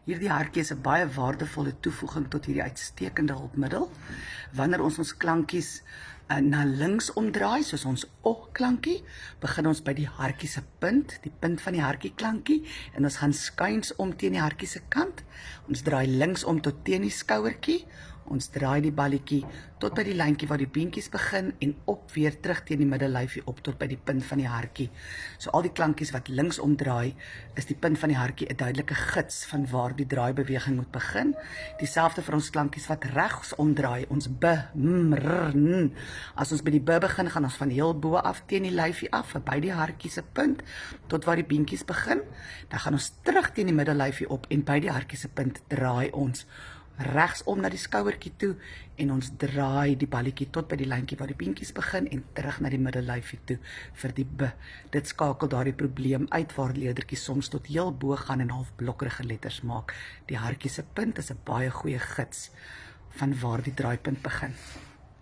Hierdie hartjie is 'n baie waardevolle toevoeging tot hierdie uitstekende hulpmiddel. Wanneer ons klankies na links omdraai, soos ons O-klankie, begin ons by die hartjie se punt, die punt van die hartjie klankie, en ons gaan skuins om teen die hartjie se kant. Ons draai links om tot teen die skouertjie. Ons draai die balletjie tot by die lyntjie waar die beentjies begin en op weer terug teen die middellyfie op tot by die punt van die hartjie. So al die klankies wat links omdraai, is die punt van die hartjie 'n duidelike gids van waar die draaibeweging moet begin. Dieselfde vir ons klankies wat regs omdraai, ons b, m, r, n. As ons by die b begin, gaan ons van heel bo af teen die lyfie af, by die hartjie se punt, tot waar die beentjies begin. Dan gaan ons terug teen die middellyfie op en by die hartjie se punt draai ons regs om na die skouertjie toe en ons draai die balletjie tot by die lyntjie waar die beentjies begin en terug na die middellyfie toe vir die b. Dit skakel daardie probleem uit waar leerdertjies soms tot heel bo gaan en half blokkerige letters maak. Die hartjie se punt is 'n baie goeie gids van waar die draaipunt begin.